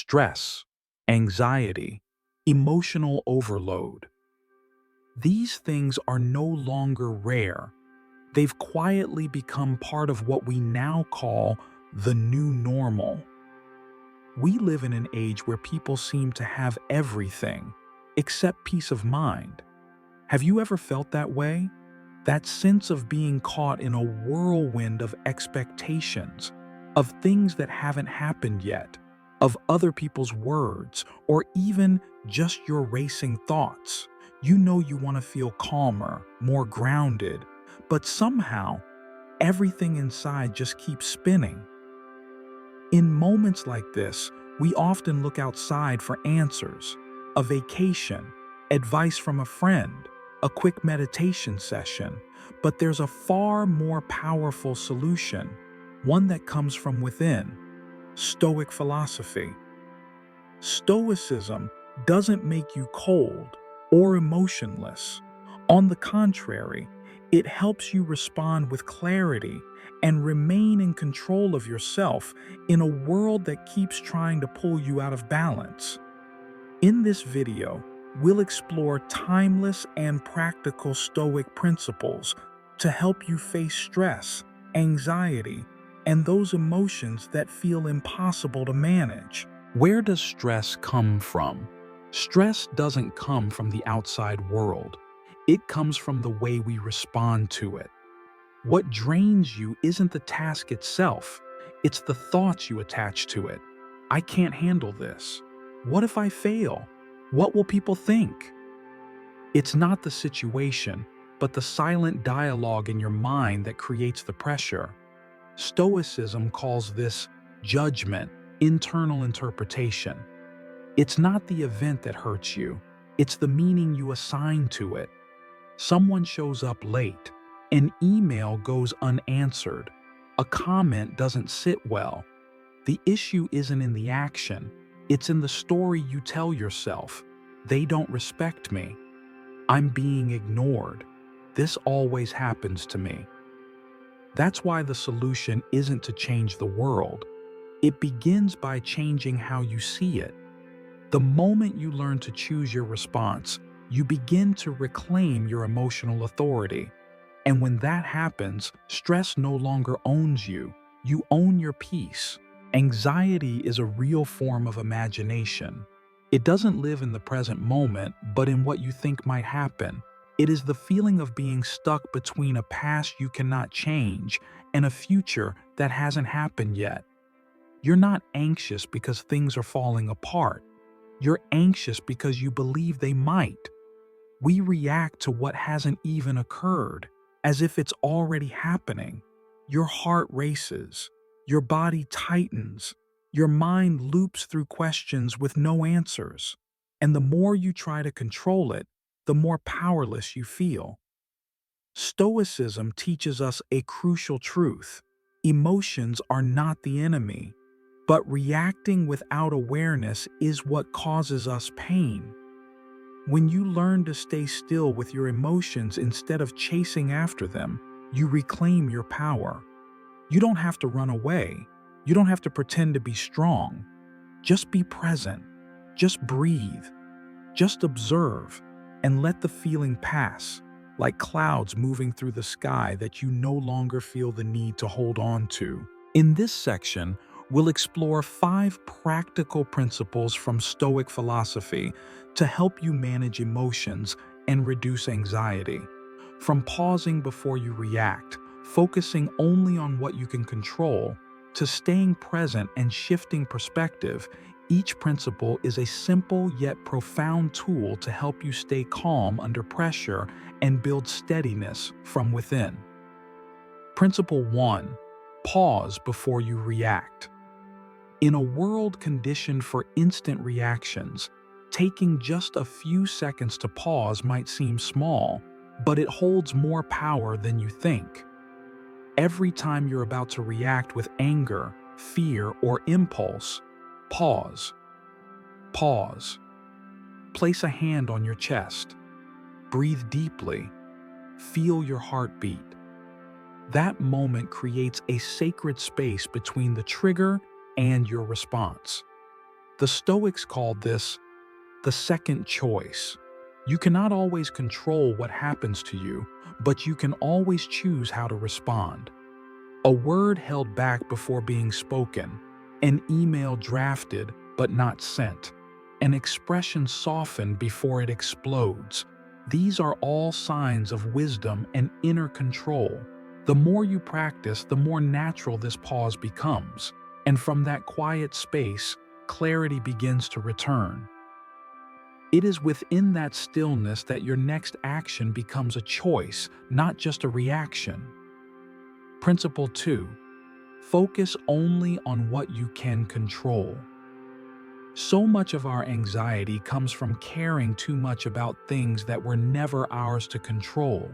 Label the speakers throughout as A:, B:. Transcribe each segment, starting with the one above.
A: stress, anxiety, emotional overload. These things are no longer rare. They've quietly become part of what we now call the new normal. We live in an age where people seem to have everything except peace of mind. Have you ever felt that way? That sense of being caught in a whirlwind of expectations, of things that haven't happened yet, of other people's words, or even just your racing thoughts. You know you want to feel calmer, more grounded, but somehow everything inside just keeps spinning. In moments like this, we often look outside for answers, a vacation, advice from a friend, a quick meditation session, but there's a far more powerful solution, one that comes from within: Stoic philosophy. Stoicism doesn't make you cold or emotionless. On the contrary, it helps you respond with clarity and remain in control of yourself in a world that keeps trying to pull you out of balance. In this video, we'll explore timeless and practical Stoic principles to help you face stress, anxiety, and those emotions that feel impossible to manage. Where does stress come from? Stress doesn't come from the outside world. It comes from the way we respond to it. What drains you isn't the task itself, it's the thoughts you attach to it. I can't handle this. What if I fail? What will people think? It's not the situation, but the silent dialogue in your mind that creates the pressure. Stoicism calls this judgment, internal interpretation. It's not the event that hurts you, it's the meaning you assign to it. Someone shows up late, an email goes unanswered, a comment doesn't sit well. The issue isn't in the action, it's in the story you tell yourself. They don't respect me. I'm being ignored. This always happens to me. That's why the solution isn't to change the world. It begins by changing how you see it. The moment you learn to choose your response, you begin to reclaim your emotional authority. And when that happens, stress no longer owns you. You own your peace. Anxiety is a real form of imagination. It doesn't live in the present moment, but in what you think might happen. It is the feeling of being stuck between a past you cannot change and a future that hasn't happened yet. You're not anxious because things are falling apart. You're anxious because you believe they might. We react to what hasn't even occurred, as if it's already happening. Your heart races, your body tightens, your mind loops through questions with no answers. And the more you try to control it, the more powerless you feel. Stoicism teaches us a crucial truth. Emotions are not the enemy, but reacting without awareness is what causes us pain. When you learn to stay still with your emotions instead of chasing after them, you reclaim your power. You don't have to run away. You don't have to pretend to be strong. Just be present. Just breathe. Just observe and let the feeling pass, like clouds moving through the sky that you no longer feel the need to hold on to. In this section, we'll explore 5 practical principles from Stoic philosophy to help you manage emotions and reduce anxiety. From pausing before you react, focusing only on what you can control, to staying present and shifting perspective, each principle is a simple yet profound tool to help you stay calm under pressure and build steadiness from within. Principle 1. Pause before you react. In a world conditioned for instant reactions, taking just a few seconds to pause might seem small, but it holds more power than you think. Every time you're about to react with anger, fear, or impulse, pause. Pause. Place a hand on your chest. Breathe deeply. Feel your heartbeat. That moment creates a sacred space between the trigger and your response. The Stoics called this the second choice. You cannot always control what happens to you, but you can always choose how to respond. A word held back before being spoken, an email drafted but not sent, an expression softened before it explodes. These are all signs of wisdom and inner control. The more you practice, the more natural this pause becomes, and from that quiet space, clarity begins to return. It is within that stillness that your next action becomes a choice, not just a reaction. Principle 2. Focus only on what you can control. So much of our anxiety comes from caring too much about things that were never ours to control.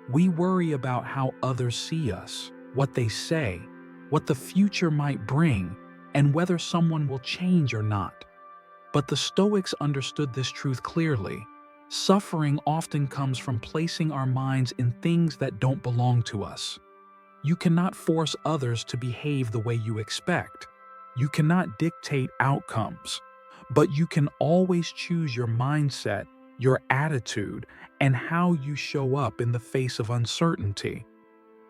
A: We worry about how others see us, what they say, what the future might bring, and whether someone will change or not. But the Stoics understood this truth clearly. Suffering often comes from placing our minds in things that don't belong to us. You cannot force others to behave the way you expect. You cannot dictate outcomes, but you can always choose your mindset, your attitude, and how you show up in the face of uncertainty.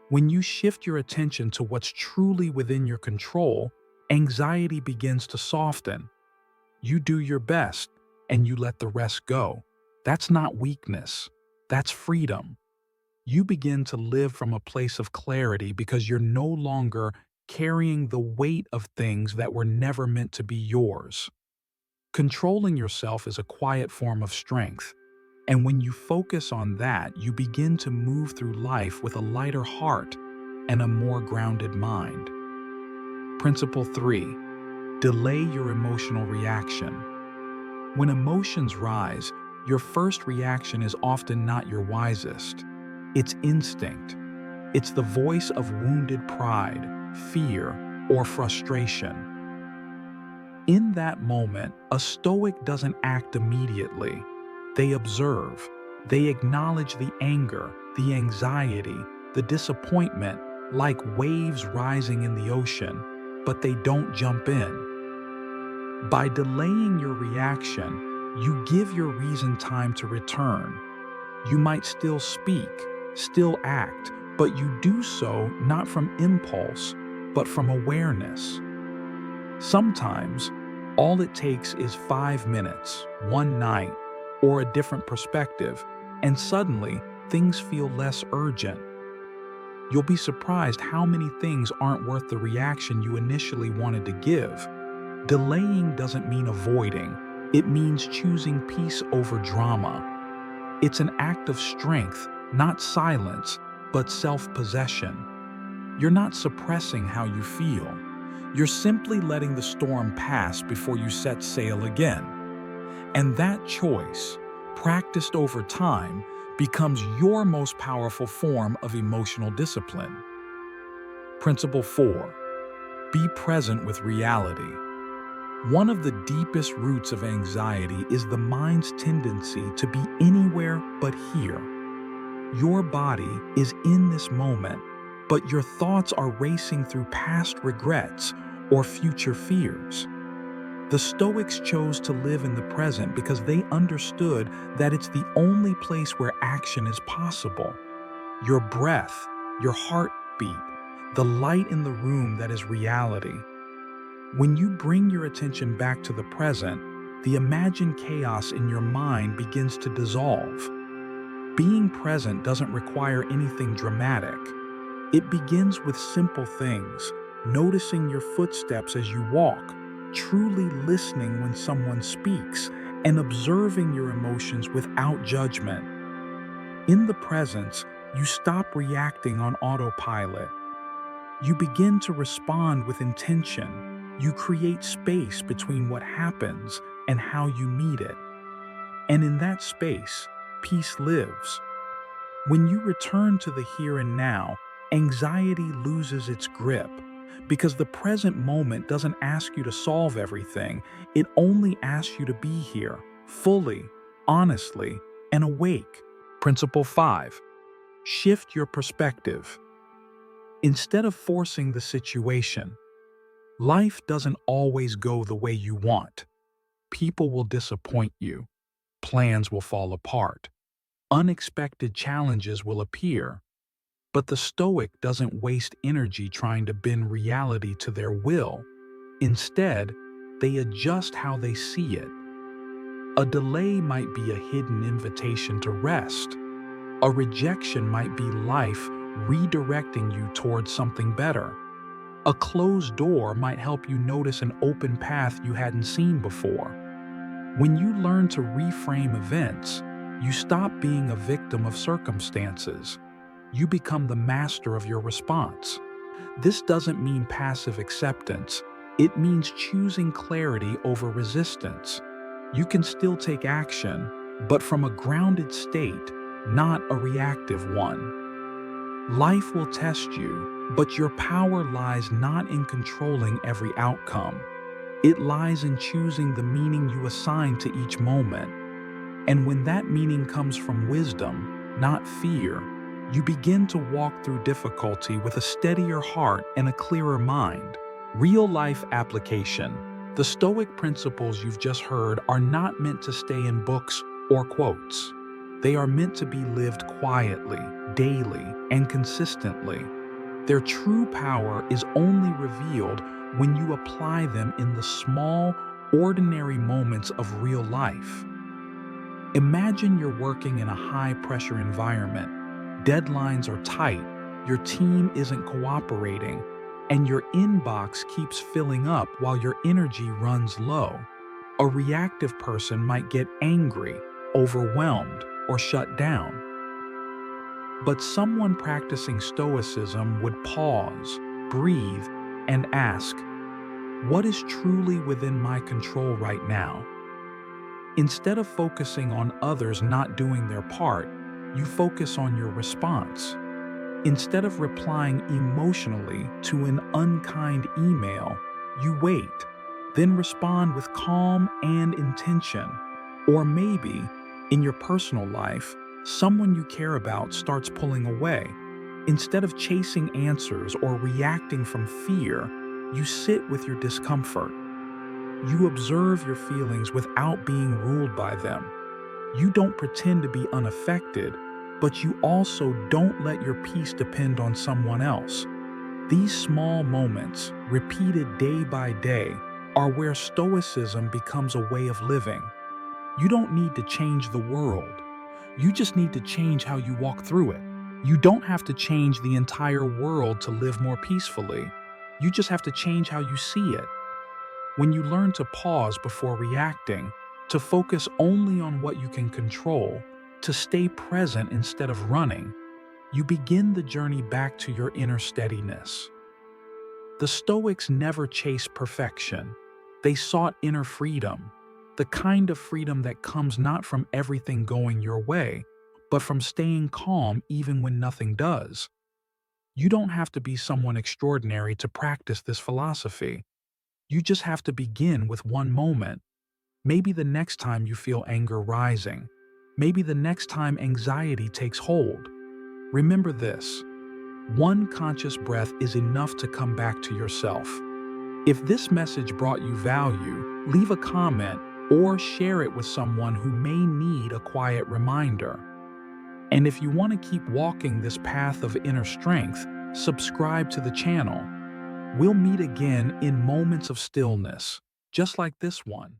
A: When you shift your attention to what's truly within your control, anxiety begins to soften. You do your best, and you let the rest go. That's not weakness. That's freedom. You begin to live from a place of clarity because you're no longer carrying the weight of things that were never meant to be yours. Controlling yourself is a quiet form of strength, and when you focus on that, you begin to move through life with a lighter heart and a more grounded mind. Principle 3. Delay your emotional reaction. When emotions rise, your first reaction is often not your wisest. It's instinct. It's the voice of wounded pride, fear, or frustration. In that moment, a Stoic doesn't act immediately. They observe. They acknowledge the anger, the anxiety, the disappointment, like waves rising in the ocean, but they don't jump in. By delaying your reaction, you give your reason time to return. You might still speak, still act, but you do so not from impulse, but from awareness. Sometimes, all it takes is 5 minutes, one night, or a different perspective, and suddenly things feel less urgent. You'll be surprised how many things aren't worth the reaction you initially wanted to give. Delaying doesn't mean avoiding, it means choosing peace over drama. It's an act of strength, not silence, but self-possession. You're not suppressing how you feel. You're simply letting the storm pass before you set sail again. And that choice, practiced over time, becomes your most powerful form of emotional discipline. Principle 4. Be present with reality. One of the deepest roots of anxiety is the mind's tendency to be anywhere but here. Your body is in this moment, but your thoughts are racing through past regrets or future fears. The Stoics chose to live in the present because they understood that it's the only place where action is possible. Your breath, your heartbeat, the light in the room that is reality. When you bring your attention back to the present, the imagined chaos in your mind begins to dissolve. Being present doesn't require anything dramatic. It begins with simple things, noticing your footsteps as you walk, truly listening when someone speaks, and observing your emotions without judgment. In the presence, you stop reacting on autopilot. You begin to respond with intention. You create space between what happens and how you meet it. And in that space, peace lives. When you return to the here and now, anxiety loses its grip, because the present moment doesn't ask you to solve everything, it only asks you to be here, fully, honestly, and awake. Principle 5. Shift your perspective. Instead of forcing the situation, Life doesn't always go the way you want. People will disappoint you. Plans will fall apart. Unexpected challenges will appear. But the Stoic doesn't waste energy trying to bend reality to their will. Instead, they adjust how they see it. A delay might be a hidden invitation to rest. A rejection might be life redirecting you towards something better. A closed door might help you notice an open path you hadn't seen before. When you learn to reframe events, you stop being a victim of circumstances. You become the master of your response. This doesn't mean passive acceptance. It means choosing clarity over resistance. You can still take action, but from a grounded state, not a reactive one. Life will test you, but your power lies not in controlling every outcome. It lies in choosing the meaning you assign to each moment. And when that meaning comes from wisdom, not fear, you begin to walk through difficulty with a steadier heart and a clearer mind. Real-life application. The Stoic principles you've just heard are not meant to stay in books or quotes. They are meant to be lived quietly, daily, and consistently. Their true power is only revealed when you apply them in the small, ordinary moments of real life. Imagine you're working in a high-pressure environment. Deadlines are tight, your team isn't cooperating, and your inbox keeps filling up while your energy runs low. A reactive person might get angry, overwhelmed, or shut down. But someone practicing Stoicism would pause, breathe, and ask, what is truly within my control right now? Instead of focusing on others not doing their part, you focus on your response. Instead of replying emotionally to an unkind email, you wait, then respond with calm and intention. Or maybe, in your personal life, someone you care about starts pulling away. Instead of chasing answers or reacting from fear, you sit with your discomfort. You observe your feelings without being ruled by them. You don't pretend to be unaffected, but you also don't let your peace depend on someone else. These small moments, repeated day by day, are where Stoicism becomes a way of living. You don't need to change the world. You just need to change how you walk through it. You don't have to change the entire world to live more peacefully. You just have to change how you see it. When you learn to pause before reacting, to focus only on what you can control, to stay present instead of running, you begin the journey back to your inner steadiness. The Stoics never chased perfection. They sought inner freedom, the kind of freedom that comes not from everything going your way, but from staying calm even when nothing does. You don't have to be someone extraordinary to practice this philosophy. You just have to begin with one moment. Maybe the next time you feel anger rising. Maybe the next time anxiety takes hold. Remember this: one conscious breath is enough to come back to yourself. If this message brought you value, leave a comment or share it with someone who may need a quiet reminder. And if you want to keep walking this path of inner strength, subscribe to the channel. We'll meet again in moments of stillness, just like this one.